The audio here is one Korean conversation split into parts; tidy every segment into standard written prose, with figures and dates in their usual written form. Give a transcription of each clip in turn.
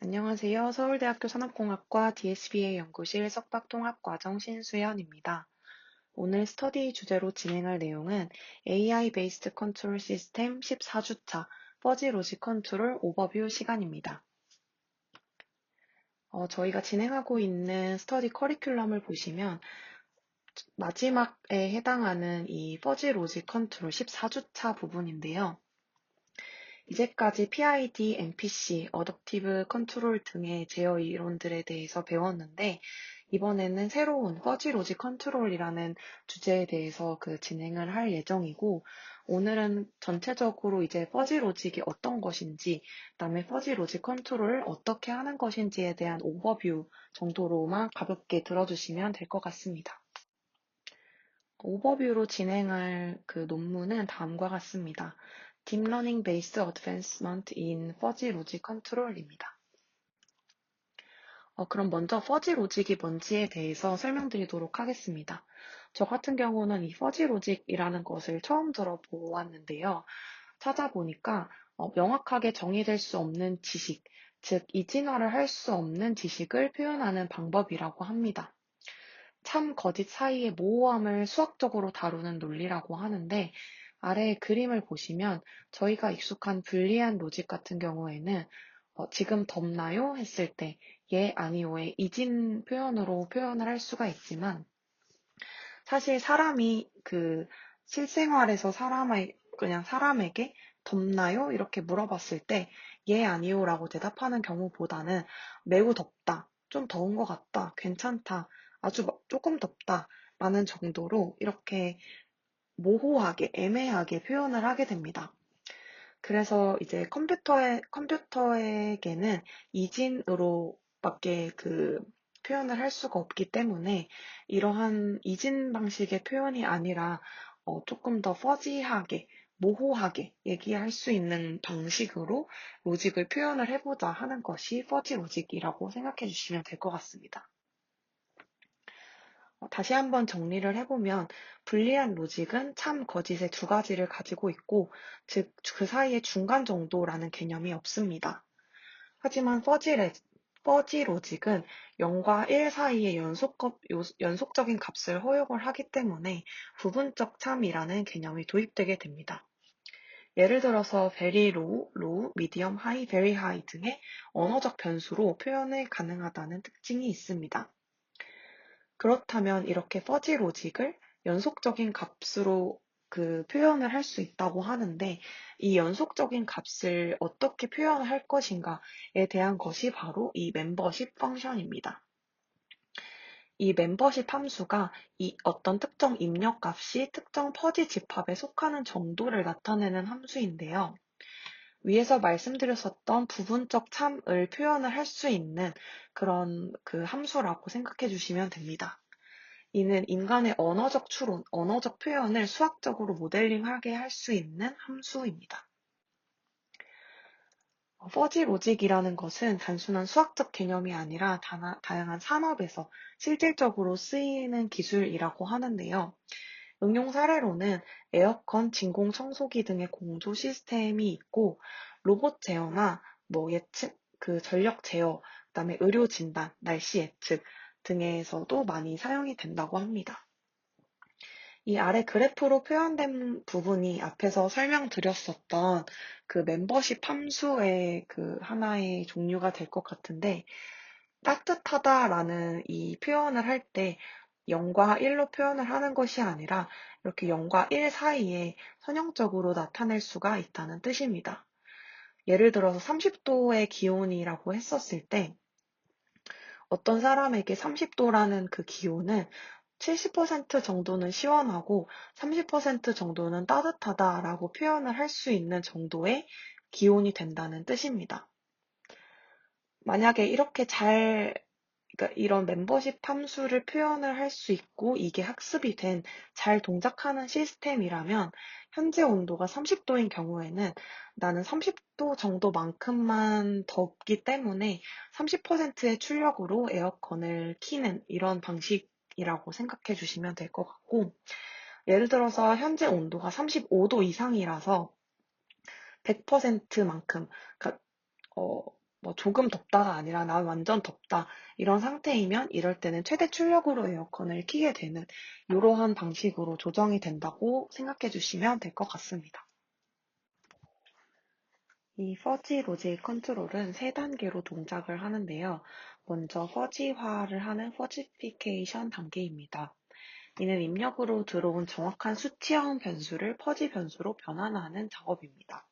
안녕하세요. 서울대학교 산업공학과 DSBA 연구실 석박통합과정 신수연입니다. 오늘 스터디 주제로 진행할 내용은 AI Based Control System 14주차 퍼지 로직 컨트롤 오버뷰 시간입니다. 저희가 진행하고 있는 스터디 커리큘럼을 보시면 마지막에 해당하는 이 퍼지 로직 컨트롤 14주차 부분인데요. 이제까지 PID, MPC, 어댑티브 컨트롤 등의 제어 이론들에 대해서 배웠는데, 이번에는 새로운 퍼지 로직 컨트롤이라는 주제에 대해서 진행을 할 예정이고, 오늘은 전체적으로 이제 퍼지 로직이 어떤 것인지, 그다음에 퍼지 로직 컨트롤을 어떻게 하는 것인지에 대한 오버뷰 정도로만 가볍게 들어주시면 될 것 같습니다. 오버뷰로 진행할 논문은 다음과 같습니다. Deep Learning Based Advancement in Fuzzy Logic Control입니다. 그럼 먼저 Fuzzy Logic이 뭔지에 대해서 설명드리도록 하겠습니다. 저 같은 경우는 이 Fuzzy Logic이라는 것을 처음 들어보았는데요. 찾아보니까 명확하게 정의될 수 없는 지식, 즉 이진화를 할 수 없는 지식을 표현하는 방법이라고 합니다. 참 거짓 사이의 모호함을 수학적으로 다루는 논리라고 하는데, 아래의 그림을 보시면 저희가 익숙한 불리한 로직 같은 경우에는 지금 덥나요? 했을 때 예, 아니오의 이진 표현으로 표현을 할 수가 있지만, 사실 사람이 실생활에서 그냥 사람에게 덥나요? 이렇게 물어봤을 때 예, 아니오라고 대답하는 경우보다는 매우 덥다, 좀 더운 것 같다, 괜찮다, 아주 조금 덥다 라는 정도로 이렇게 모호하게, 애매하게 표현을 하게 됩니다. 그래서 이제 컴퓨터에게는 이진으로밖에 표현을 할 수가 없기 때문에 이러한 이진 방식의 표현이 아니라 조금 더 퍼지하게, 모호하게 얘기할 수 있는 방식으로 로직을 표현을 해보자 하는 것이 퍼지 로직이라고 생각해 주시면 될 것 같습니다. 다시 한번 정리를 해보면 불리한 로직은 참, 거짓의 두 가지를 가지고 있고, 즉 그 사이의 중간 정도라는 개념이 없습니다. 하지만 퍼지 로직은 0과 1 사이의 연속적인 값을 허용을 하기 때문에 부분적 참이라는 개념이 도입되게 됩니다. 예를 들어서 very low, low, medium, high, very high 등의 언어적 변수로 표현이 가능하다는 특징이 있습니다. 그렇다면 이렇게 퍼지 로직을 연속적인 값으로 표현을 할 수 있다고 하는데, 이 연속적인 값을 어떻게 표현을 할 것인가에 대한 것이 바로 이 멤버십 펑션입니다. 이 멤버십 함수가 이 어떤 특정 입력값이 특정 퍼지 집합에 속하는 정도를 나타내는 함수인데요. 위에서 말씀드렸었던 부분적 참을 표현을 할 수 있는 그런 함수라고 생각해 주시면 됩니다. 이는 인간의 언어적 추론, 언어적 표현을 수학적으로 모델링하게 할 수 있는 함수입니다. 퍼지 로직이라는 것은 단순한 수학적 개념이 아니라 다양한 산업에서 실질적으로 쓰이는 기술이라고 하는데요. 응용 사례로는 에어컨, 진공 청소기 등의 공조 시스템이 있고, 로봇 제어나 예측, 전력 제어, 그다음에 의료 진단, 날씨 예측 등에서도 많이 사용이 된다고 합니다. 이 아래 그래프로 표현된 부분이 앞에서 설명드렸었던 멤버십 함수의 하나의 종류가 될 것 같은데, 따뜻하다라는 이 표현을 할 때 0과 1로 표현을 하는 것이 아니라 이렇게 0과 1 사이에 선형적으로 나타낼 수가 있다는 뜻입니다. 예를 들어서 30도의 기온이라고 했었을 때, 어떤 사람에게 30도라는 그 기온은 70% 정도는 시원하고 30% 정도는 따뜻하다라고 표현을 할 수 있는 정도의 기온이 된다는 뜻입니다. 만약에 그러니까 이런 멤버십 함수를 표현을 할 수 있고 이게 학습이 된 잘 동작하는 시스템이라면, 현재 온도가 30도인 경우에는 나는 30도 정도만큼만 덥기 때문에 30%의 출력으로 에어컨을 키는 이런 방식이라고 생각해 주시면 될 것 같고, 예를 들어서 현재 온도가 35도 이상이라서 100%만큼, 뭐 조금 덥다가 아니라 난 완전 덥다 이런 상태이면 이럴 때는 최대 출력으로 에어컨을 켜게 되는 이러한 방식으로 조정이 된다고 생각해 주시면 될 것 같습니다. 이 퍼지 로직 컨트롤은 세 단계로 동작을 하는데요. 먼저 퍼지화를 하는 퍼지피케이션 단계입니다. 이는 입력으로 들어온 정확한 수치형 변수를 퍼지 변수로 변환하는 작업입니다.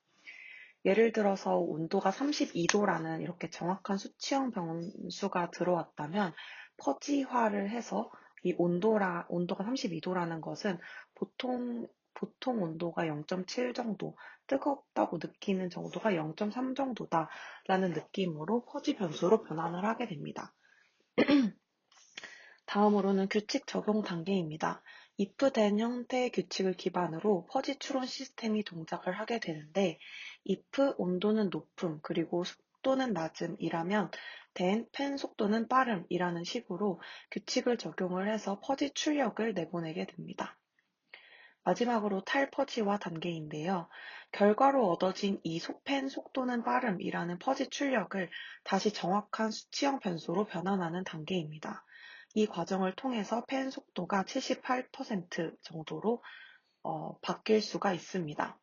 예를 들어서 온도가 32도라는 이렇게 정확한 수치형 변수가 들어왔다면 퍼지화를 해서 이 온도가 32도라는 것은 보통 온도가 0.7 정도, 뜨겁다고 느끼는 정도가 0.3 정도다라는 느낌으로 퍼지 변수로 변환을 하게 됩니다. 다음으로는 규칙 적용 단계입니다. if-then 형태의 규칙을 기반으로 퍼지 추론 시스템이 동작을 하게 되는데 if 온도는 높음 그리고 속도는 낮음이라면 then 팬 속도는 빠름이라는 식으로 규칙을 적용을 해서 퍼지 출력을 내보내게 됩니다. 마지막으로 탈퍼지화 단계인데요. 결과로 얻어진 이 팬 속도는 빠름이라는 퍼지 출력을 다시 정확한 수치형 변수로 변환하는 단계입니다. 이 과정을 통해서 팬 속도가 78% 정도로 바뀔 수가 있습니다.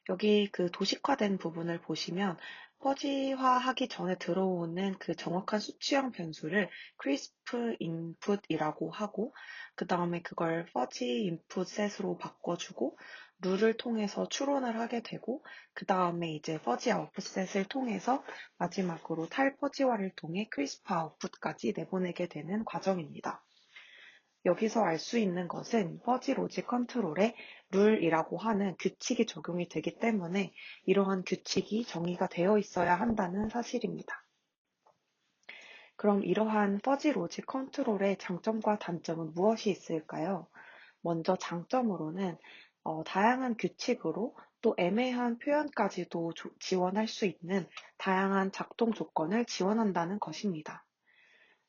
여기 그 도식화된 부분을 보시면 퍼지화하기 전에 들어오는 그 정확한 수치형 변수를 crisp input이라고 하고 그 다음에 그걸 퍼지 input set으로 바꿔주고 룰을 통해서 추론을 하게 되고 그 다음에 이제 퍼지 outputset을 통해서 마지막으로 탈퍼지화를 통해 crisp output까지 내보내게 되는 과정입니다. 여기서 알 수 있는 것은 퍼지 로직 컨트롤에 룰이라고 하는 규칙이 적용이 되기 때문에 이러한 규칙이 정의가 되어 있어야 한다는 사실입니다. 그럼 이러한 퍼지 로직 컨트롤의 장점과 단점은 무엇이 있을까요? 먼저 장점으로는 다양한 규칙으로 또 애매한 표현까지도 지원할 수 있는 다양한 작동 조건을 지원한다는 것입니다.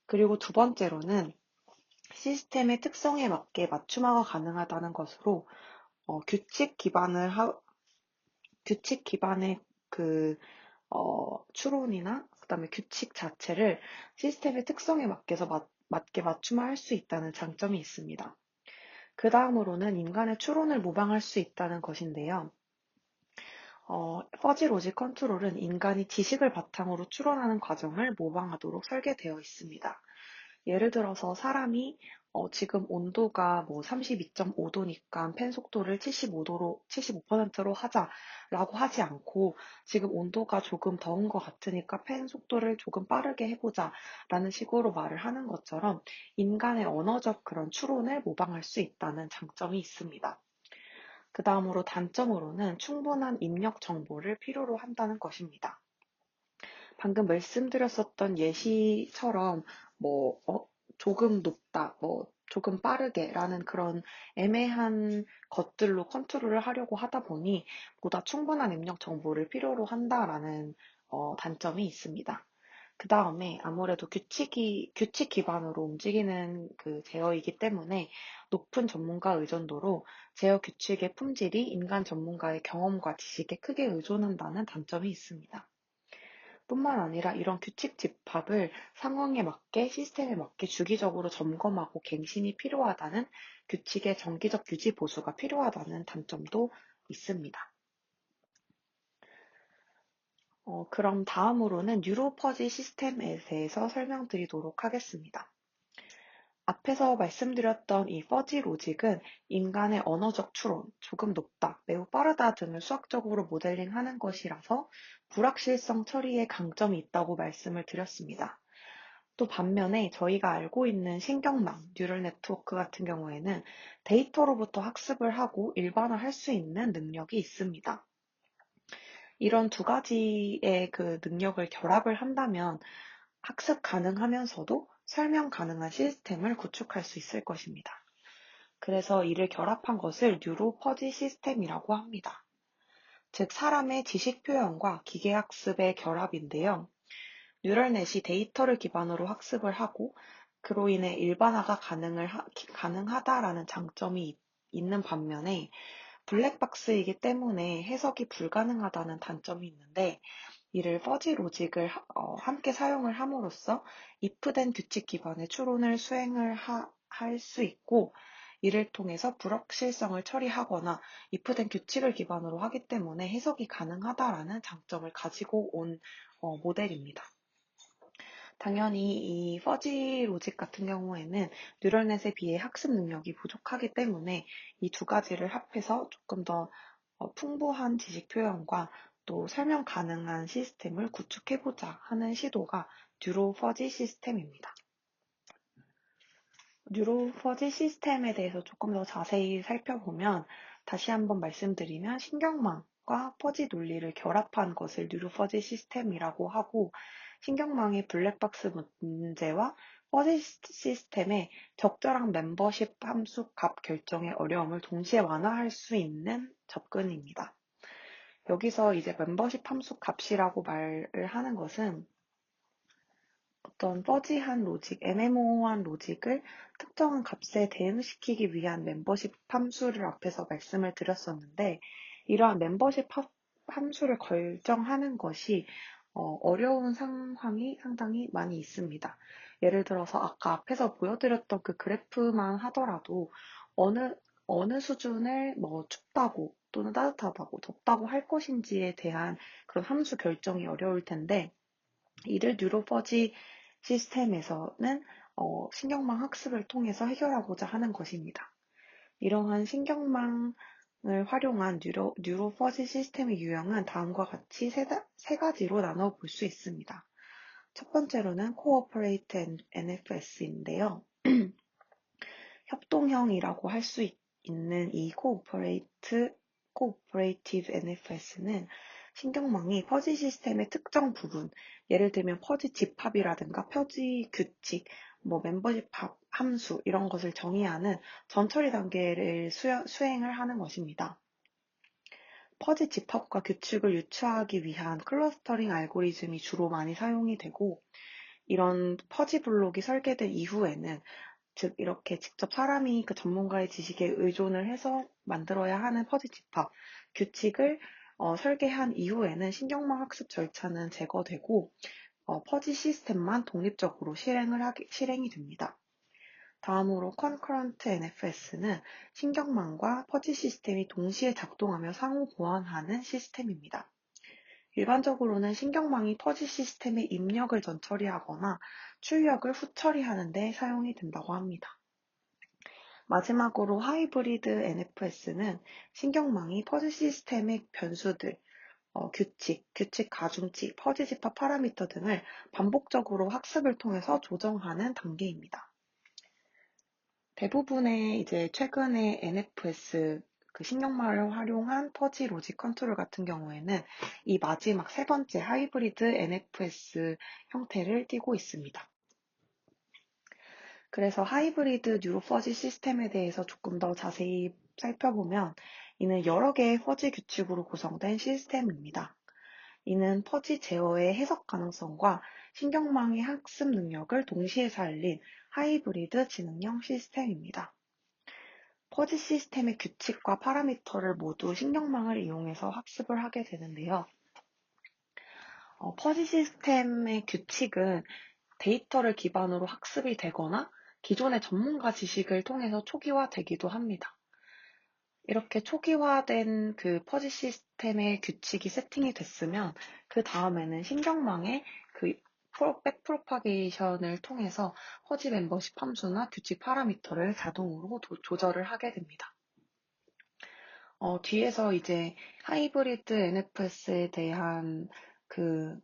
그리고 두 번째로는 시스템의 특성에 맞게 맞춤화가 가능하다는 것으로 규칙 기반의 그 추론이나 그다음에 규칙 자체를 시스템의 특성에 맞게 맞춤화할 수 있다는 장점이 있습니다. 그 다음으로는 인간의 추론을 모방할 수 있다는 것인데요. 퍼지 로직 컨트롤은 인간이 지식을 바탕으로 추론하는 과정을 모방하도록 설계되어 있습니다. 예를 들어서 사람이 지금 온도가 뭐 32.5도니까 팬 속도를 75%로 하자라고 하지 않고 지금 온도가 조금 더운 것 같으니까 팬 속도를 조금 빠르게 해보자라는 식으로 말을 하는 것처럼 인간의 언어적 그런 추론을 모방할 수 있다는 장점이 있습니다. 그 다음으로 단점으로는 충분한 입력 정보를 필요로 한다는 것입니다. 방금 말씀드렸었던 예시처럼 뭐 조금 높다, 뭐 조금 빠르게라는 그런 애매한 것들로 컨트롤을 하려고 하다 보니 보다 충분한 입력 정보를 필요로 한다라는 단점이 있습니다. 그 다음에 아무래도 규칙 기반으로 움직이는 그 제어이기 때문에 높은 전문가 의존도로 제어 규칙의 품질이 인간 전문가의 경험과 지식에 크게 의존한다는 단점이 있습니다. 뿐만 아니라 이런 규칙 집합을 상황에 맞게 시스템에 맞게 주기적으로 점검하고 갱신이 필요하다는 규칙의 정기적 유지 보수가 필요하다는 단점도 있습니다. 그럼 다음으로는 뉴로퍼지 시스템에 대해서 설명드리도록 하겠습니다. 앞에서 말씀드렸던 이 퍼지 로직은 인간의 언어적 추론, 조금 높다, 매우 빠르다 등을 수학적으로 모델링하는 것이라서 불확실성 처리에 강점이 있다고 말씀을 드렸습니다. 또 반면에 저희가 알고 있는 신경망, 뉴럴 네트워크 같은 경우에는 데이터로부터 학습을 하고 일반화할 수 있는 능력이 있습니다. 이런 두 가지의 그 능력을 결합을 한다면 학습 가능하면서도 설명 가능한 시스템을 구축할 수 있을 것입니다. 그래서 이를 결합한 것을 뉴로 퍼지 시스템이라고 합니다. 즉 사람의 지식 표현과 기계 학습의 결합인데요. 뉴럴넷이 데이터를 기반으로 학습을 하고 그로 인해 일반화가 가능하다라는 장점이 있는 반면에 블랙박스이기 때문에 해석이 불가능하다는 단점이 있는데 이를 퍼지 로직을 함께 사용을 함으로써 if된 규칙 기반의 추론을 수행을 할 수 있고, 이를 통해서 불확실성을 처리하거나 if된 규칙을 기반으로 하기 때문에 해석이 가능하다라는 장점을 가지고 온 모델입니다. 당연히 이 퍼지 로직 같은 경우에는 뉴럴넷에 비해 학습 능력이 부족하기 때문에 이 두 가지를 합해서 조금 더 풍부한 지식 표현과 또 설명 가능한 시스템을 구축해보자 하는 시도가 뉴로 퍼지 시스템입니다. 뉴로 퍼지 시스템에 대해서 조금 더 자세히 살펴보면, 다시 한번 말씀드리면 신경망과 퍼지 논리를 결합한 것을 뉴로 퍼지 시스템이라고 하고, 신경망의 블랙박스 문제와 퍼지 시스템의 적절한 멤버십 함수 값 결정의 어려움을 동시에 완화할 수 있는 접근입니다. 여기서 이제 멤버십 함수 값이라고 말을 하는 것은 어떤 퍼지한 로직, 애매모호한 로직을 특정한 값에 대응시키기 위한 멤버십 함수를 앞에서 말씀을 드렸었는데, 이러한 멤버십 함수를 결정하는 것이 어려운 상황이 상당히 많이 있습니다. 예를 들어서 아까 앞에서 보여드렸던 그 그래프만 하더라도 어느 수준을 춥다고 또는 따뜻하다고 덥다고 할 것인지에 대한 그런 함수 결정이 어려울 텐데, 이를 뉴로퍼지 시스템에서는 신경망 학습을 통해서 해결하고자 하는 것입니다. 이러한 신경망을 활용한 뉴로퍼지 시스템의 유형은 다음과 같이 세 가지로 나눠 볼 수 있습니다. 첫 번째로는 코오퍼레이트 NFS인데요. 협동형이라고 할 수 있는 이 코오퍼레이티브 NFS는 신경망이 퍼지 시스템의 특정 부분, 예를 들면 퍼지 집합이라든가 퍼지 규칙, 멤버십 함수 이런 것을 정의하는 전처리 단계를 수행을 하는 것입니다. 퍼지 집합과 규칙을 유추하기 위한 클러스터링 알고리즘이 주로 많이 사용이 되고, 이런 퍼지 블록이 설계된 이후에는, 즉 이렇게 직접 사람이 그 전문가의 지식에 의존을 해서 만들어야 하는 퍼지 집합, 규칙을 설계한 이후에는 신경망 학습 절차는 제거되고 퍼지 시스템만 독립적으로 실행이 됩니다. 다음으로 concurrent NFS는 신경망과 퍼지 시스템이 동시에 작동하며 상호 보완하는 시스템입니다. 일반적으로는 신경망이 퍼지 시스템의 입력을 전 처리하거나 출력을 후 처리하는 데 사용이 된다고 합니다. 마지막으로 하이브리드 NFS는 신경망이 퍼지 시스템의 변수들, 규칙 가중치, 퍼지 집합 파라미터 등을 반복적으로 학습을 통해서 조정하는 단계입니다. 대부분의 이제 최근의 NFS 그 신경망을 활용한 퍼지 로직 컨트롤 같은 경우에는 이 마지막 세 번째 하이브리드 NFS 형태를 띠고 있습니다. 그래서 하이브리드 뉴로 퍼지 시스템에 대해서 조금 더 자세히 살펴보면, 이는 여러 개의 퍼지 규칙으로 구성된 시스템입니다. 이는 퍼지 제어의 해석 가능성과 신경망의 학습 능력을 동시에 살린 하이브리드 지능형 시스템입니다. 퍼지 시스템의 규칙과 파라미터를 모두 신경망을 이용해서 학습을 하게 되는데요. 퍼지 시스템의 규칙은 데이터를 기반으로 학습이 되거나 기존의 전문가 지식을 통해서 초기화되기도 합니다. 이렇게 초기화된 그 퍼지 시스템의 규칙이 세팅이 됐으면 그 다음에는 신경망의 그 백프로파게이션을 통해서 퍼지 멤버십 함수나 규칙 파라미터를 자동으로 조절을 하게 됩니다. 뒤에서 이제 하이브리드 NFS에 대한 그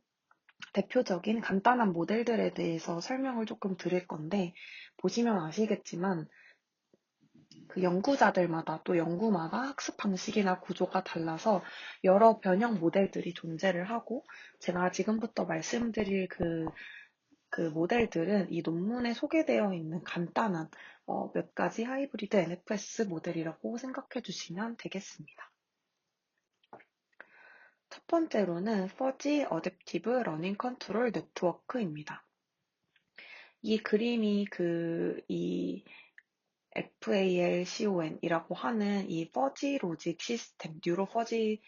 대표적인 간단한 모델들에 대해서 설명을 조금 드릴 건데, 보시면 아시겠지만 그 연구자들마다 또 연구마다 학습 방식이나 구조가 달라서 여러 변형 모델들이 존재를 하고, 제가 지금부터 말씀드릴 그 모델들은 이 논문에 소개되어 있는 간단한 몇 가지 하이브리드 NFS 모델이라고 생각해 주시면 되겠습니다. 첫 번째로는 퍼지 어댑티브 러닝 컨트롤 네트워크입니다. 이 그림이 이 FALCON이라고 하는 이 퍼지 로직 시스템, 뉴로 퍼지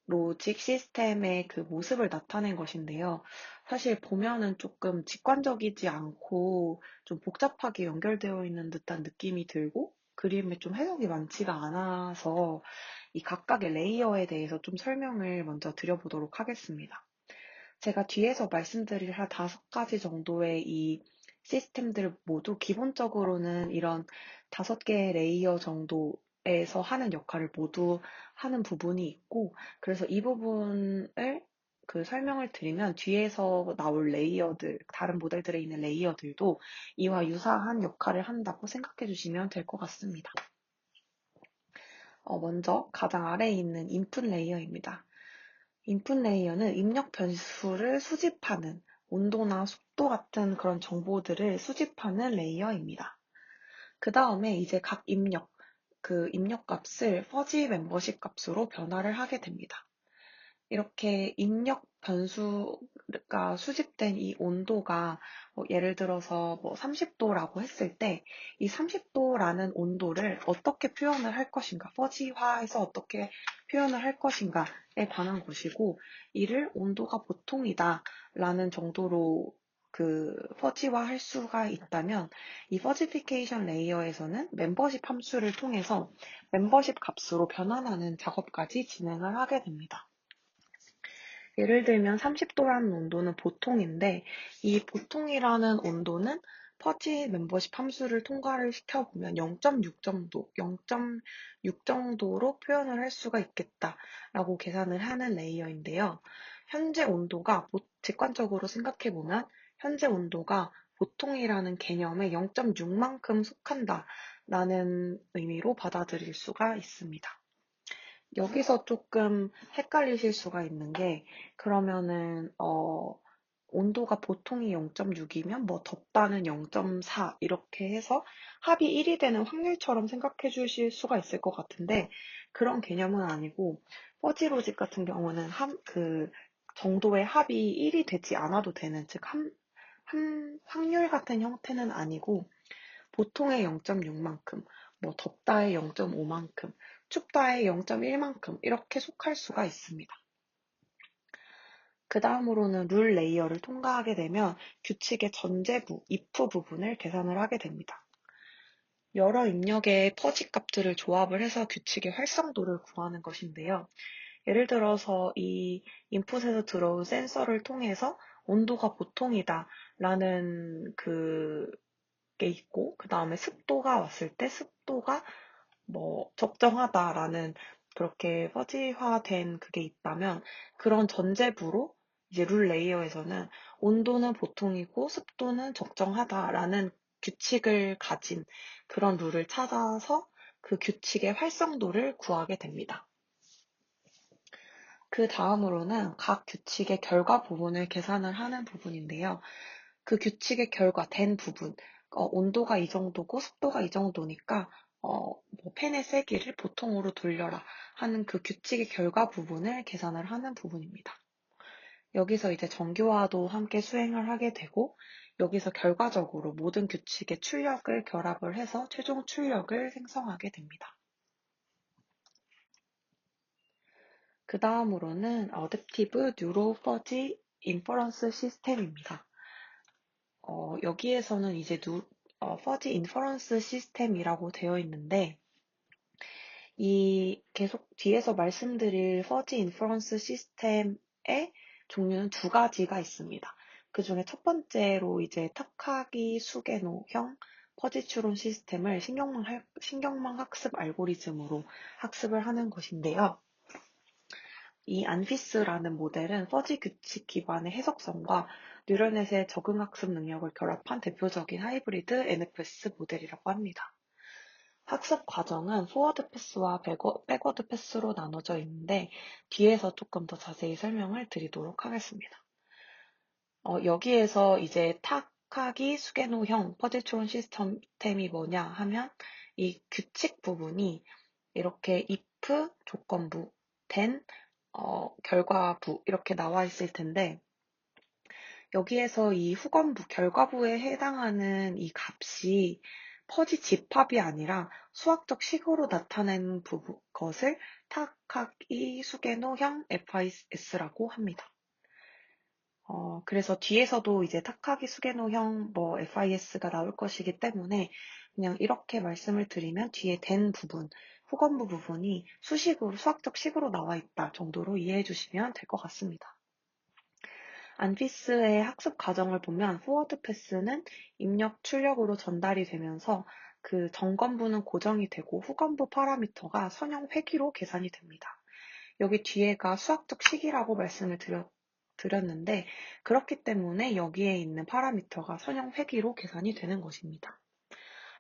로직 시스템의 그 모습을 나타낸 것인데요. 사실 보면은 조금 직관적이지 않고 좀 복잡하게 연결되어 있는 듯한 느낌이 들고 그림에 좀 해석이 많지가 않아서 이 각각의 레이어에 대해서 좀 설명을 먼저 드려보도록 하겠습니다. 제가 뒤에서 말씀드릴 한 5가지 정도의 이 시스템들 모두 기본적으로는 이런 5개의 레이어 정도에서 하는 역할을 모두 하는 부분이 있고, 그래서 이 부분을 그 설명을 드리면 뒤에서 나올 레이어들, 다른 모델들에 있는 레이어들도 이와 유사한 역할을 한다고 생각해 주시면 될 것 같습니다. 먼저 가장 아래에 있는 인풋 레이어입니다. 인풋 레이어는 입력 변수를 수집하는 온도나 속도 같은 그런 정보들을 수집하는 레이어입니다. 그 다음에 이제 각 그 입력 값을 퍼지 멤버십 값으로 변화를 하게 됩니다. 이렇게 입력 변수가 수집된 이 온도가 예를 들어서 30도라고 했을 때 이 30도라는 온도를 어떻게 표현을 할 것인가, 퍼지화해서 어떻게 표현을 할 것인가에 관한 것이고, 이를 온도가 보통이다라는 정도로 그 퍼지화할 수가 있다면 이 퍼지피케이션 레이어에서는 멤버십 함수를 통해서 멤버십 값으로 변환하는 작업까지 진행을 하게 됩니다. 예를 들면 30도라는 온도는 보통인데 이 보통이라는 온도는 퍼지 멤버십 함수를 통과를 시켜보면 0.6 정도, 0.6 정도로 표현을 할 수가 있겠다라고 계산을 하는 레이어인데요. 현재 온도가 직관적으로 생각해보면 현재 온도가 보통이라는 개념에 0.6만큼 속한다라는 의미로 받아들일 수가 있습니다. 여기서 조금 헷갈리실 수가 있는 게, 그러면은, 온도가 보통이 0.6이면 덥다는 0.4 이렇게 해서 합이 1이 되는 확률처럼 생각해 주실 수가 있을 것 같은데, 그런 개념은 아니고, 퍼지 로직 같은 경우는 그 정도의 합이 1이 되지 않아도 되는, 즉, 확률 같은 형태는 아니고, 보통의 0.6만큼, 덥다의 0.5만큼, 춥다의 0.1만큼 이렇게 속할 수가 있습니다. 그 다음으로는 룰 레이어를 통과하게 되면 규칙의 전제부, if 부분을 계산을 하게 됩니다. 여러 입력의 퍼지 값들을 조합을 해서 규칙의 활성도를 구하는 것인데요. 예를 들어서 이 인풋에서 들어온 센서를 통해서 온도가 보통이다 라는 게 있고, 그 다음에 습도가 왔을 때 습도가 적정하다라는 그렇게 퍼지화된 그게 있다면, 그런 전제부로 이제 룰 레이어에서는 온도는 보통이고 습도는 적정하다라는 규칙을 가진 그런 룰을 찾아서 그 규칙의 활성도를 구하게 됩니다. 그 다음으로는 각 규칙의 결과 부분을 계산을 하는 부분인데요. 그 규칙의 결과된 부분, 온도가 이 정도고 습도가 이 정도니까 팬의 세기를 보통으로 돌려라 하는 그 규칙의 결과 부분을 계산을 하는 부분입니다. 여기서 이제 정교화도 함께 수행을 하게 되고, 여기서 결과적으로 모든 규칙의 출력을 결합을 해서 최종 출력을 생성하게 됩니다. 그 다음으로는 어댑티브 뉴로 퍼지 인퍼런스 시스템입니다. 여기에서는 이제 퍼지 인퍼런스 시스템이라고 되어 있는데, 이 계속 뒤에서 말씀드릴 퍼지 인퍼런스 시스템의 종류는 2가지가 있습니다. 그 중에 첫 번째로 이제 탁하기 수개노형 퍼지 추론 시스템을 신경망 학습 알고리즘으로 학습을 하는 것인데요. 이 안피스라는 모델은 퍼지 규칙 기반의 해석성과 뉴럴넷의 적응학습 능력을 결합한 대표적인 하이브리드 NFS 모델이라고 합니다. 학습 과정은 포워드 패스와 백워드 패스로 나눠져 있는데, 뒤에서 조금 더 자세히 설명을 드리도록 하겠습니다. 여기에서 이제 탁하기 수개노형 퍼즐 추론 시스템이 뭐냐 하면, 이 규칙 부분이 이렇게 if 조건부, then 결과부 이렇게 나와 있을 텐데, 여기에서 이 후건부, 결과부에 해당하는 이 값이 퍼지 집합이 아니라 수학적 식으로 나타낸 것을 타카기 수게노형 FIS라고 합니다. 그래서 뒤에서도 이제 타카기 수게노형 FIS가 나올 것이기 때문에 그냥 이렇게 말씀을 드리면 뒤에 된 부분, 후건부 부분이 수학적 식으로 나와 있다 정도로 이해해 주시면 될 것 같습니다. 안피스의 학습 과정을 보면 포워드 패스는 입력 출력으로 전달이 되면서 그 점검부는 고정이 되고 후건부 파라미터가 선형 회귀로 계산이 됩니다. 여기 뒤에가 수학적 식이라고 말씀을 드렸는데 그렇기 때문에 여기에 있는 파라미터가 선형 회귀로 계산이 되는 것입니다.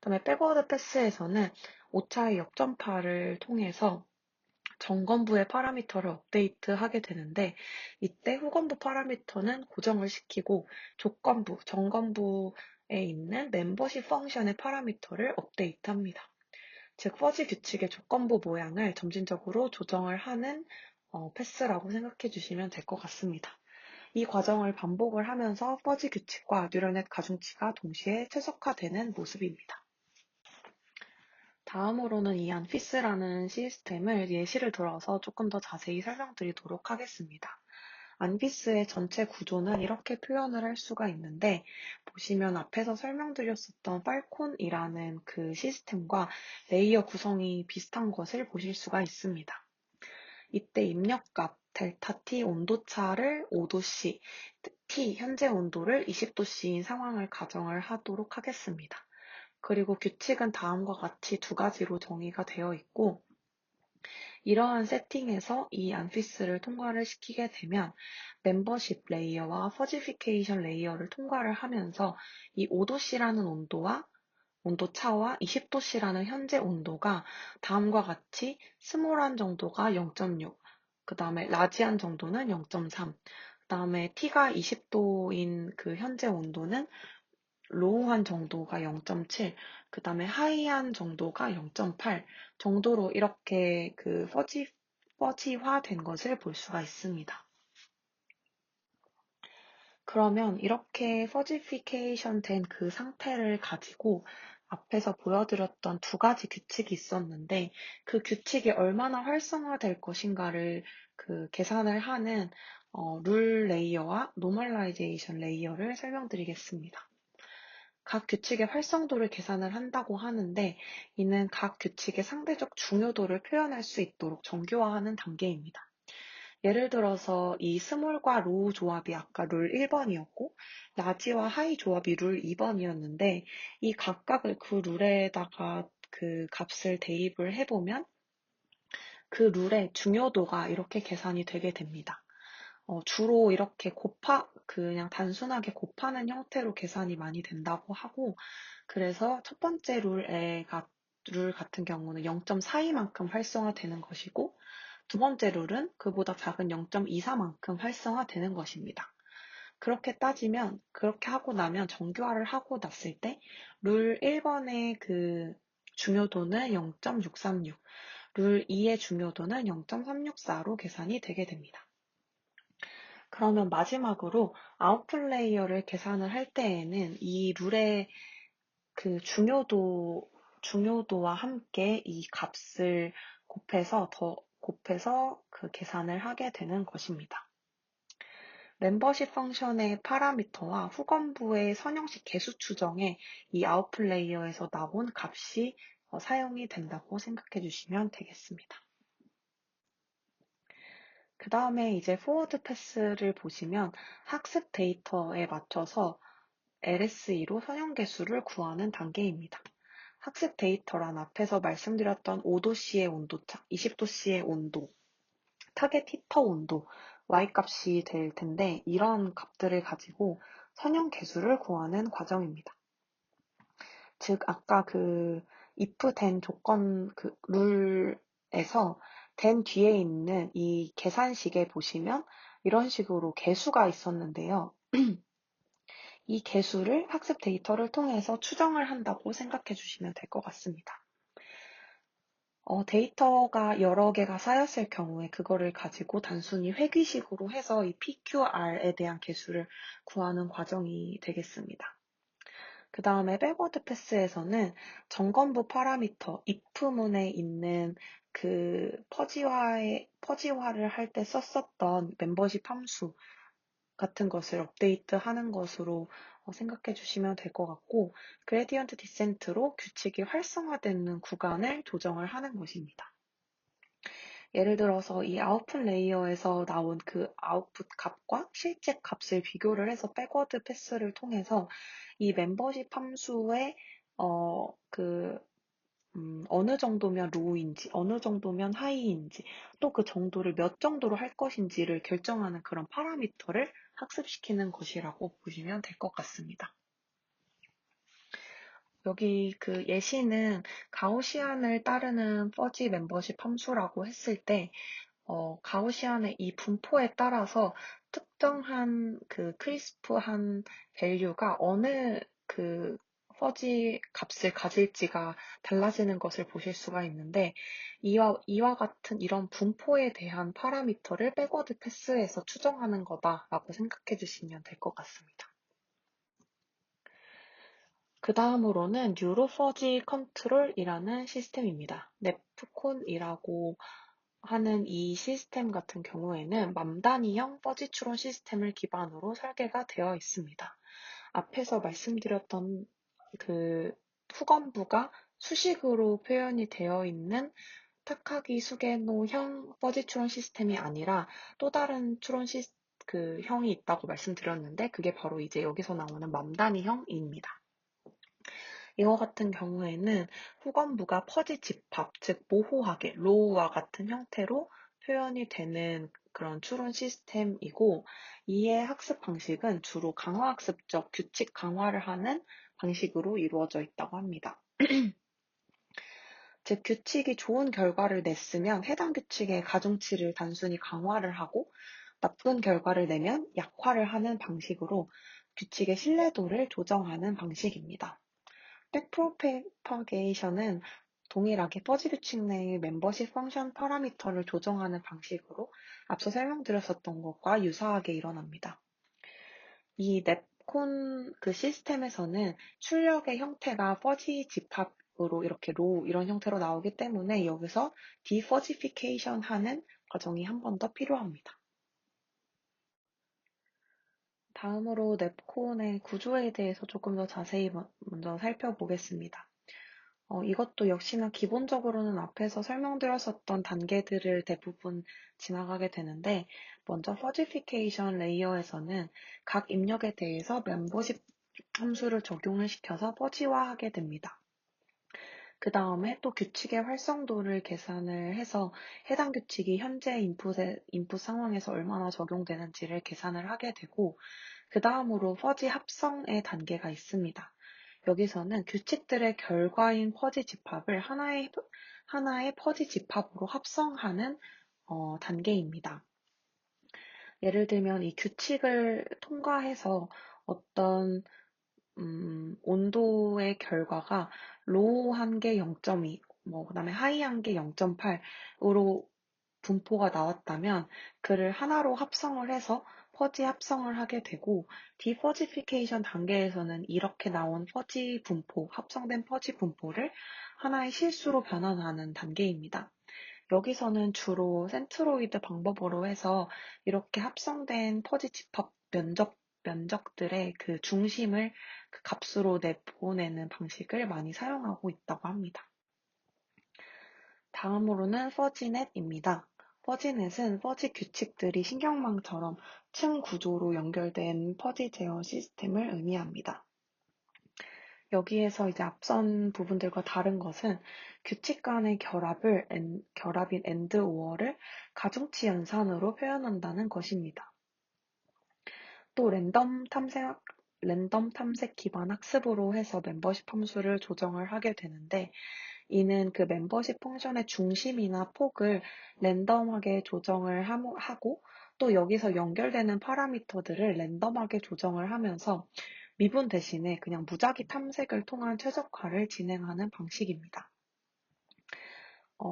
그다음에 백워드 패스에서는 오차의 역전파를 통해서 점검부의 파라미터를 업데이트하게 되는데 이때 후건부 파라미터는 고정을 시키고 조건부, 점검부에 있는 멤버십 펑션의 파라미터를 업데이트합니다. 즉 퍼지 규칙의 조건부 모양을 점진적으로 조정을 하는 패스라고 생각해 주시면 될 것 같습니다. 이 과정을 반복을 하면서 퍼지 규칙과 뉴럴넷 가중치가 동시에 최적화되는 모습입니다. 다음으로는 이 안피스라는 시스템을 예시를 들어서 조금 더 자세히 설명드리도록 하겠습니다. 안피스의 전체 구조는 이렇게 표현을 할 수가 있는데 보시면 앞에서 설명드렸었던 팔콘이라는 그 시스템과 레이어 구성이 비슷한 것을 보실 수가 있습니다. 이때 입력값 델타 T 온도차를 5도씨, T 현재 온도를 20도씨인 상황을 가정을 하도록 하겠습니다. 그리고 규칙은 다음과 같이 두 가지로 정의가 되어 있고 이러한 세팅에서 이 안피스를 통과를 시키게 되면 멤버십 레이어와 퍼지피케이션 레이어를 통과를 하면서 이 5도씨라는 온도차와 20도씨라는 현재 온도가 다음과 같이 스몰한 정도가 0.6, 그 다음에 라지한 정도는 0.3, 그 다음에 T가 20도인 그 현재 온도는 로우한 정도가 0.7, 그 다음에 하이한 정도가 0.8 정도로 이렇게 그 퍼지화된 것을 볼 수가 있습니다. 그러면 이렇게 퍼지피케이션 된 그 상태를 가지고 앞에서 보여드렸던 두 가지 규칙이 있었는데 그 규칙이 얼마나 활성화될 것인가를 그 계산을 하는 룰 레이어와 노멀라이제이션 레이어를 설명드리겠습니다. 각 규칙의 활성도를 계산을 한다고 하는데 이는 각 규칙의 상대적 중요도를 표현할 수 있도록 정교화하는 단계입니다. 예를 들어서 이 스몰과 로우 조합이 아까 룰 1번이었고 라지와 하이 조합이 룰 2번이었는데 이 각각을 그 룰에다가 그 값을 대입을 해보면 그 룰의 중요도가 이렇게 계산이 되게 됩니다. 주로 이렇게 그냥 단순하게 곱하는 형태로 계산이 많이 된다고 하고, 그래서 첫 번째 룰 같은 경우는 0.42만큼 활성화되는 것이고, 두 번째 룰은 그보다 작은 0.24만큼 활성화되는 것입니다. 그렇게 따지면, 그렇게 하고 나면 정교화를 하고 났을 때, 룰 1번의 그 중요도는 0.636, 룰 2의 중요도는 0.364로 계산이 되게 됩니다. 그러면 마지막으로 아웃풋 레이어를 계산을 할 때에는 이 룰의 그 중요도와 함께 이 값을 곱해서 그 계산을 하게 되는 것입니다. 멤버십 펑션의 파라미터와 후건부의 선형식 개수 추정에 이 아웃풋 레이어에서 나온 값이 사용이 된다고 생각해 주시면 되겠습니다. 그 다음에 이제 포워드 패스를 보시면 학습 데이터에 맞춰서 LSE로 선형계수를 구하는 단계입니다. 학습 데이터란 앞에서 말씀드렸던 5도씨의 온도차, 20도씨의 온도, 타겟 히터 온도, Y값이 될 텐데 이런 값들을 가지고 선형계수를 구하는 과정입니다. 즉 아까 그 if 된 조건 그 룰에서 된 뒤에 있는 이 계산식에 보시면 이런 식으로 계수가 있었는데요. 이 계수를 학습 데이터를 통해서 추정을 한다고 생각해 주시면 될 것 같습니다. 데이터가 여러 개가 쌓였을 경우에 그거를 가지고 단순히 회귀식으로 해서 이 PQR에 대한 계수를 구하는 과정이 되겠습니다. 그 다음에 백워드 패스에서는 점검부 파라미터, if문에 있는 그 퍼지화를 할 때 썼었던 멤버십 함수 같은 것을 업데이트하는 것으로 생각해 주시면 될 것 같고, 그레디언트 디센트로 규칙이 활성화되는 구간을 조정을 하는 것입니다. 예를 들어서 이 아웃풋 레이어에서 나온 그 아웃풋 값과 실제 값을 비교를 해서 백워드 패스를 통해서 이 멤버십 함수의 어느 정도면 로우인지, 어느 정도면 하이인지, 또 그 정도를 몇 정도로 할 것인지를 결정하는 그런 파라미터를 학습시키는 것이라고 보시면 될 것 같습니다. 여기 그 예시는 가우시안을 따르는 퍼지 멤버십 함수라고 했을 때, 가우시안의 이 분포에 따라서 특정한 그 크리스프한 밸류가 어느 그 퍼지 값을 가질지가 달라지는 것을 보실 수가 있는데, 이와 같은 이런 분포에 대한 파라미터를 백워드 패스에서 추정하는 거다라고 생각해 주시면 될 것 같습니다. 그 다음으로는 뉴로퍼지 컨트롤이라는 시스템입니다. 넵콘이라고 하는 이 시스템 같은 경우에는 맘 단위형 퍼지 추론 시스템을 기반으로 설계가 되어 있습니다. 앞에서 말씀드렸던 그 후건부가 수식으로 표현이 되어 있는 타카기 수게노형 퍼지 추론 시스템이 아니라 또 다른 그 형이 있다고 말씀드렸는데, 그게 바로 이제 여기서 나오는 맘 단위형입니다. 이거 같은 경우에는 후건부가 퍼지 집합, 즉 모호하게 로우와 같은 형태로 표현이 되는 그런 추론 시스템이고, 이의 학습 방식은 주로 강화학습적 규칙 강화를 하는 방식으로 이루어져 있다고 합니다. 즉, 규칙이 좋은 결과를 냈으면 해당 규칙의 가중치를 단순히 강화를 하고, 나쁜 결과를 내면 약화를 하는 방식으로 규칙의 신뢰도를 조정하는 방식입니다. 백프로파게이션은 동일하게 퍼지 규칙 내의 멤버십 펑션 파라미터를 조정하는 방식으로 앞서 설명드렸었던 것과 유사하게 일어납니다. 이 넵콘 그 시스템에서는 출력의 형태가 퍼지 집합으로 이렇게 로우 이런 형태로 나오기 때문에 여기서 디퍼지피케이션 하는 과정이 한 번 더 필요합니다. 다음으로 넵콘의 구조에 대해서 조금 더 자세히 먼저 살펴보겠습니다. 이것도 역시나 기본적으로는 앞에서 설명드렸었던 단계들을 대부분 지나가게 되는데, 먼저 퍼지피케이션 레이어에서는 각 입력에 대해서 멤버십 함수를 적용을 시켜서 퍼지화하게 됩니다. 그 다음에 또 규칙의 활성도를 계산을 해서 해당 규칙이 현재 인풋 상황에서 얼마나 적용되는지를 계산을 하게 되고, 그 다음으로 퍼지 합성의 단계가 있습니다. 여기서는 규칙들의 결과인 퍼지 집합을 하나의 퍼지 집합으로 합성하는 단계입니다. 예를 들면 이 규칙을 통과해서 어떤 온도의 결과가 로우 한 개 0.2, 그다음에 하이 한 개 0.8으로 분포가 나왔다면 그를 하나로 합성을 해서 퍼지 합성을 하게 되고, 디퍼지피케이션 단계에서는 이렇게 나온 퍼지 분포, 합성된 퍼지 분포를 하나의 실수로 변환하는 단계입니다. 여기서는 주로 센트로이드 방법으로 해서 이렇게 합성된 퍼지 집합 면적들의 그 중심을 그 값으로 내보내는 방식을 많이 사용하고 있다고 합니다. 다음으로는 퍼지넷입니다. 퍼지넷은 퍼지 규칙들이 신경망처럼 층 구조로 연결된 퍼지 제어 시스템을 의미합니다. 여기에서 이제 앞선 부분들과 다른 것은 규칙 간의 결합인 AND OR을 가중치 연산으로 표현한다는 것입니다. 또 랜덤 탐색 기반 학습으로 해서 멤버십 함수를 조정을 하게 되는데, 이는 그 멤버십 펑션의 중심이나 폭을 랜덤하게 조정을 하고, 또 여기서 연결되는 파라미터들을 랜덤하게 조정을 하면서 미분 대신에 그냥 무작위 탐색을 통한 최적화를 진행하는 방식입니다.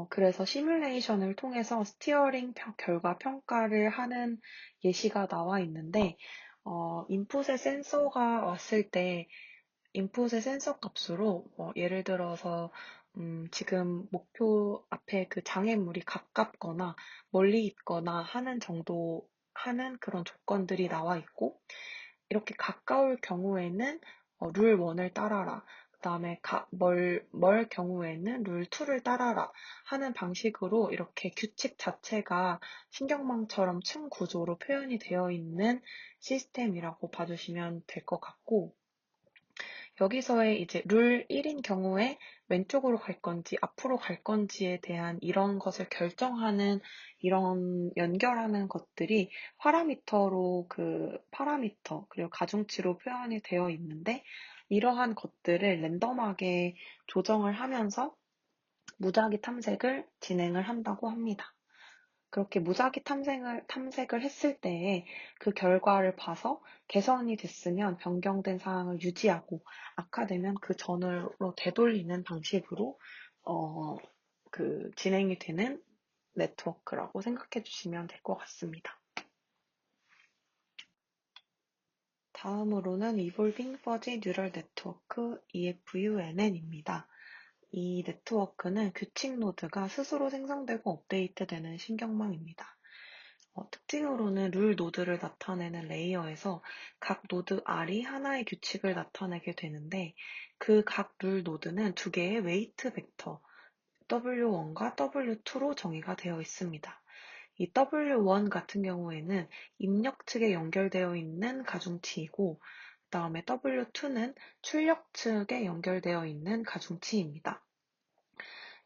그래서 시뮬레이션을 통해서 스티어링 결과 평가를 하는 예시가 나와 있는데, 인풋에 센서가 왔을 때 인풋의 센서 값으로 예를 들어서 지금 목표 앞에 그 장애물이 가깝거나 멀리 있거나 하는 그런 조건들이 나와 있고, 이렇게 가까울 경우에는 룰 1을 따라라. 그다음에 멀 경우에는 룰 2를 따라라 하는 방식으로 이렇게 규칙 자체가 신경망처럼 층 구조로 표현이 되어 있는 시스템이라고 봐주시면 될 것 같고, 여기서의 이제 룰 1인 경우에 왼쪽으로 갈 건지 앞으로 갈 건지에 대한 이런 것을 결정하는, 이런 연결하는 것들이 파라미터 그리고 가중치로 표현이 되어 있는데, 이러한 것들을 랜덤하게 조정을 하면서 무작위 탐색을 진행을 한다고 합니다. 그렇게 무작위 탐색을 했을 때에 그 결과를 봐서 개선이 됐으면 변경된 사항을 유지하고, 악화되면 그 전으로 되돌리는 방식으로 어, 진행이 되는 네트워크라고 생각해 주시면 될 것 같습니다. 다음으로는 Evolving Fuzzy Neural Network EFUNN입니다. 이 네트워크는 규칙 노드가 스스로 생성되고 업데이트되는 신경망입니다. 특징으로는 룰 노드를 나타내는 레이어에서 각 노드 R이 하나의 규칙을 나타내게 되는데, 그 각 룰 노드는 두 개의 웨이트 벡터 W1과 W2로 정의가 되어 있습니다. 이 W1 같은 경우에는 입력 측에 연결되어 있는 가중치이고, 그 다음에 W2는 출력 측에 연결되어 있는 가중치입니다.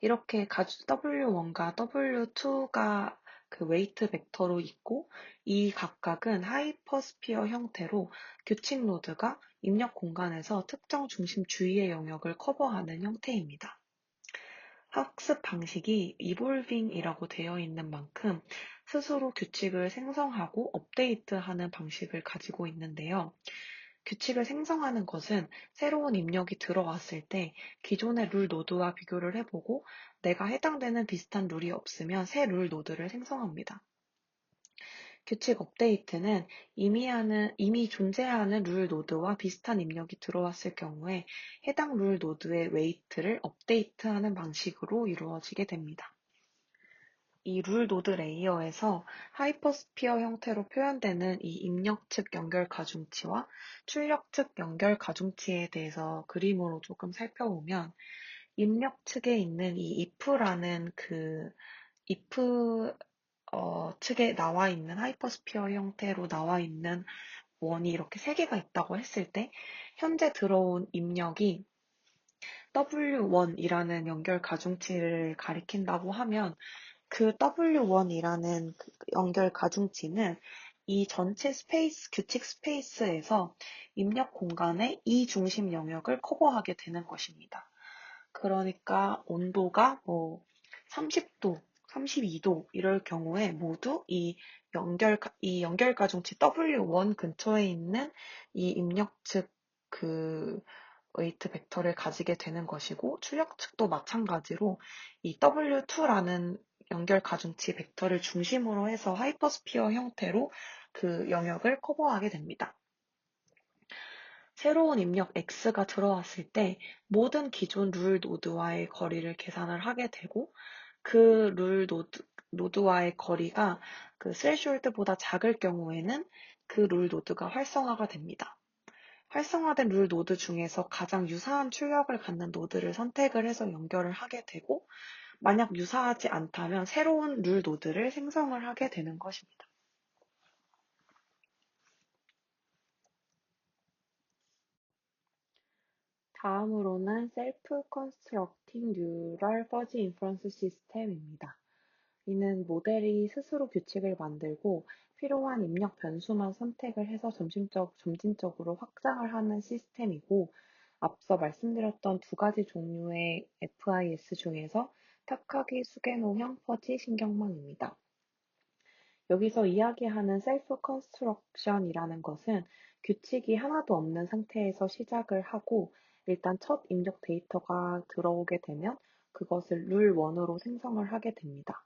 이렇게 W1과 W2가 그 웨이트 벡터로 있고, 이 각각은 하이퍼스피어 형태로 규칙 노드가 입력 공간에서 특정 중심 주위의 영역을 커버하는 형태입니다. 학습 방식이 evolving이라고 되어 있는 만큼 스스로 규칙을 생성하고 업데이트하는 방식을 가지고 있는데요. 규칙을 생성하는 것은 새로운 입력이 들어왔을 때 기존의 룰 노드와 비교를 해보고, 내가 해당되는 비슷한 룰이 없으면 새 룰 노드를 생성합니다. 규칙 업데이트는 이미 존재하는 룰 노드와 비슷한 입력이 들어왔을 경우에 해당 룰 노드의 웨이트를 업데이트하는 방식으로 이루어지게 됩니다. 이 룰 노드 레이어에서 하이퍼스피어 형태로 표현되는 이 입력 측 연결 가중치와 출력 측 연결 가중치에 대해서 그림으로 조금 살펴보면, 입력 측에 있는 이 if라는 if 측에 나와 있는, 하이퍼스피어 형태로 나와 있는 원이 이렇게 세 개가 있다고 했을 때, 현재 들어온 입력이 W1이라는 연결 가중치를 가리킨다고 하면, 그 W1이라는 연결 가중치는 이 전체 규칙 스페이스에서 입력 공간의 이 중심 영역을 커버하게 되는 것입니다. 그러니까 온도가 30도, 32도 이럴 경우에 모두 이 연결 가중치 W1 근처에 있는 이 입력 측 웨이트 벡터를 가지게 되는 것이고, 출력 측도 마찬가지로 이 W2라는 연결 가중치 벡터를 중심으로 해서 하이퍼스피어 형태로 그 영역을 커버하게 됩니다. 새로운 입력 X가 들어왔을 때 모든 기존 룰 노드와의 거리를 계산을 하게 되고, 그 룰 노드와의 거리가 그 스레시홀드보다 작을 경우에는 그 룰 노드가 활성화가 됩니다. 활성화된 룰 노드 중에서 가장 유사한 출력을 갖는 노드를 선택을 해서 연결을 하게 되고, 만약 유사하지 않다면 새로운 룰 노드를 생성을 하게 되는 것입니다. 다음으로는 Self-Constructing Neural Fuzzy Inference System입니다. 이는 모델이 스스로 규칙을 만들고 필요한 입력 변수만 선택을 해서 점진적으로 확장을 하는 시스템이고, 앞서 말씀드렸던 두 가지 종류의 FIS 중에서 타카기 수개노형 퍼지 신경망입니다. 여기서 이야기하는 셀프 컨스트럭션이라는 것은 규칙이 하나도 없는 상태에서 시작을 하고, 일단 첫 입력 데이터가 들어오게 되면 그것을 룰 1으로 생성을 하게 됩니다.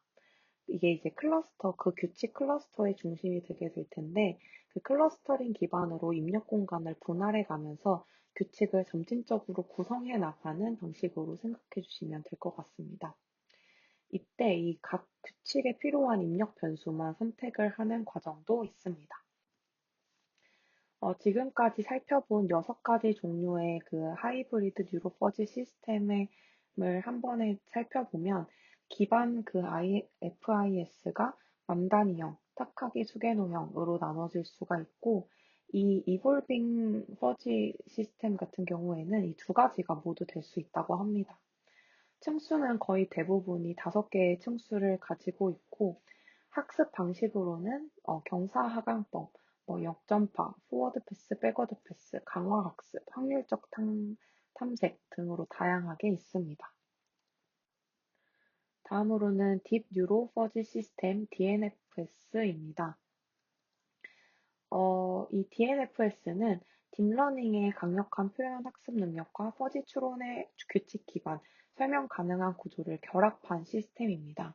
이게 이제 클러스터, 그 규칙 클러스터의 중심이 되게 될 텐데, 그 클러스터링 기반으로 입력 공간을 분할해 가면서 규칙을 점진적으로 구성해 나가는 방식으로 생각해 주시면 될 것 같습니다. 이때 이 각 규칙에 필요한 입력 변수만 선택을 하는 과정도 있습니다. 지금까지 살펴본 6가지 종류의 그 하이브리드 뉴로퍼지 시스템을 한 번에 살펴보면 기반 그 FIS가 맘다니형, 타카기 수개노형으로 나눠질 수가 있고 이 이볼빙 퍼지 시스템 같은 경우에는 이 두 가지가 모두 될 수 있다고 합니다. 층수는 거의 대부분이 5개의 층수를 가지고 있고 학습 방식으로는 경사하강법, 역전파, 포워드 패스, 백워드 패스, 강화 학습, 확률적 탐색 등으로 다양하게 있습니다. 다음으로는 딥 뉴로 퍼지 시스템 DNFS입니다. 이 DNFS는 딥러닝의 강력한 표현 학습 능력과 퍼지 추론의 규칙 기반, 설명 가능한 구조를 결합한 시스템입니다.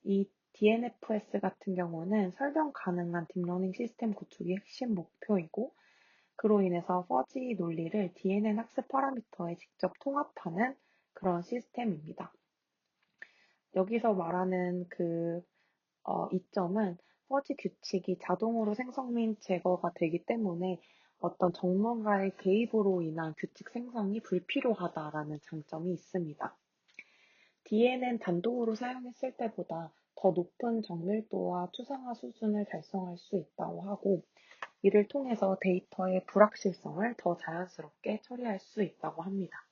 이 DNFS 같은 경우는 설명 가능한 딥러닝 시스템 구축이 핵심 목표이고, 그로 인해서 퍼지 논리를 DNN 학습 파라미터에 직접 통합하는 그런 시스템입니다. 여기서 말하는 이점은 퍼지 규칙이 자동으로 생성 및 제거가 되기 때문에 어떤 전문가의 개입으로 인한 규칙 생성이 불필요하다라는 장점이 있습니다. DNN 단독으로 사용했을 때보다 더 높은 정밀도와 추상화 수준을 달성할 수 있다고 하고, 이를 통해서 데이터의 불확실성을 더 자연스럽게 처리할 수 있다고 합니다.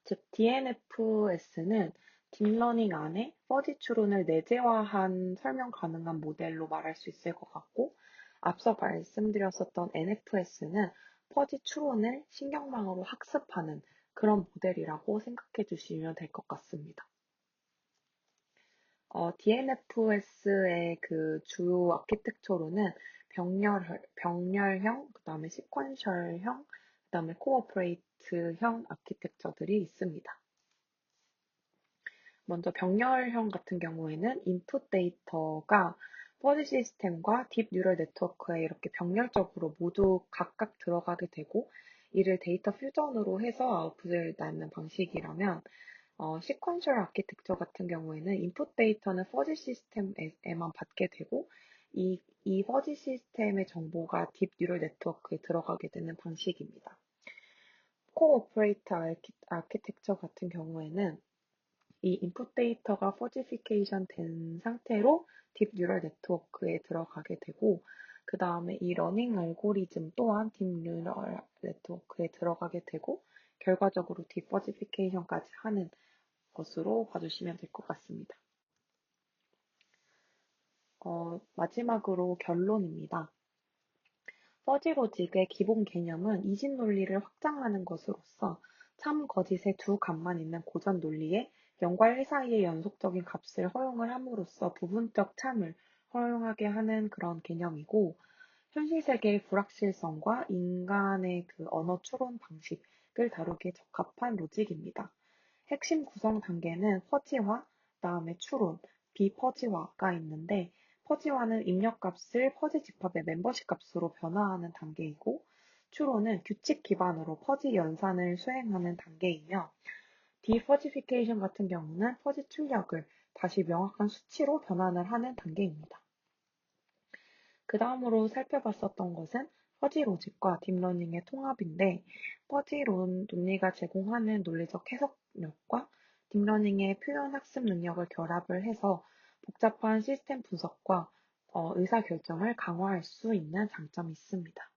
즉, DNFS는 딥러닝 안에 퍼지 추론을 내재화한 설명 가능한 모델로 말할 수 있을 것 같고, 앞서 말씀드렸었던 NFS는 퍼지 추론을 신경망으로 학습하는 그런 모델이라고 생각해 주시면 될 것 같습니다. DNFS의 그 주요 아키텍처로는 병렬형, 그 다음에 시퀀셜형, 그 다음에 코어퍼레이트형 아키텍처들이 있습니다. 먼저 병렬형 같은 경우에는 인풋 데이터가 퍼지 시스템과 딥 뉴럴 네트워크에 이렇게 병렬적으로 모두 각각 들어가게 되고, 이를 데이터 퓨전으로 해서 아웃풋을 낳는 방식이라면, 시퀀셜 아키텍처 같은 경우에는 인풋 데이터는 퍼지 시스템에만 받게 되고, 이 퍼지 시스템의 정보가 딥 뉴럴 네트워크에 들어가게 되는 방식입니다. 코오퍼레이트 아키텍처 같은 경우에는 이 인풋 데이터가 퍼지피케이션 된 상태로 딥 뉴럴 네트워크에 들어가게 되고, 그 다음에 이 러닝 알고리즘 또한 딥 뉴럴 네트워크에 들어가게 되고, 결과적으로 디퍼지피케이션까지 하는 것으로 봐주시면 될 것 같습니다. 마지막으로 결론입니다. 퍼지 로직의 기본 개념은 이진 논리를 확장하는 것으로서 참, 거짓의 두 값만 있는 고전 논리에 0과 1 사이의 연속적인 값을 허용을 함으로써 부분적 참을 허용하게 하는 그런 개념이고, 현실 세계의 불확실성과 인간의 그 언어 추론 방식을 다루기에 적합한 로직입니다. 핵심 구성 단계는 퍼지화, 그다음에 추론, 비퍼지화가 있는데, 퍼지화는 입력값을 퍼지 집합의 멤버십 값으로 변화하는 단계이고, 추론은 규칙 기반으로 퍼지 연산을 수행하는 단계이며, 디퍼지피케이션 같은 경우는 퍼지 출력을 다시 명확한 수치로 변환을 하는 단계입니다. 그 다음으로 살펴봤었던 것은 퍼지 로직과 딥러닝의 통합인데, 퍼지 논리가 제공하는 논리적 해석력과 딥러닝의 표현 학습 능력을 결합을 해서 복잡한 시스템 분석과 의사결정을 강화할 수 있는 장점이 있습니다.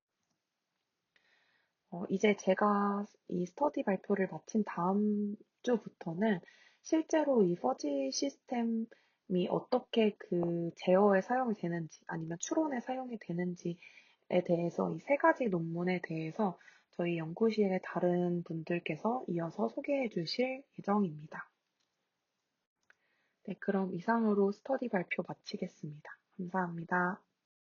이제 제가 이 스터디 발표를 마친 다음 주부터는 실제로 이 퍼지 시스템이 어떻게 그 제어에 사용이 되는지 아니면 추론에 사용이 되는지에 대해서 이 3가지 논문에 대해서 저희 연구실의 다른 분들께서 이어서 소개해 주실 예정입니다. 네, 그럼 이상으로 스터디 발표 마치겠습니다. 감사합니다.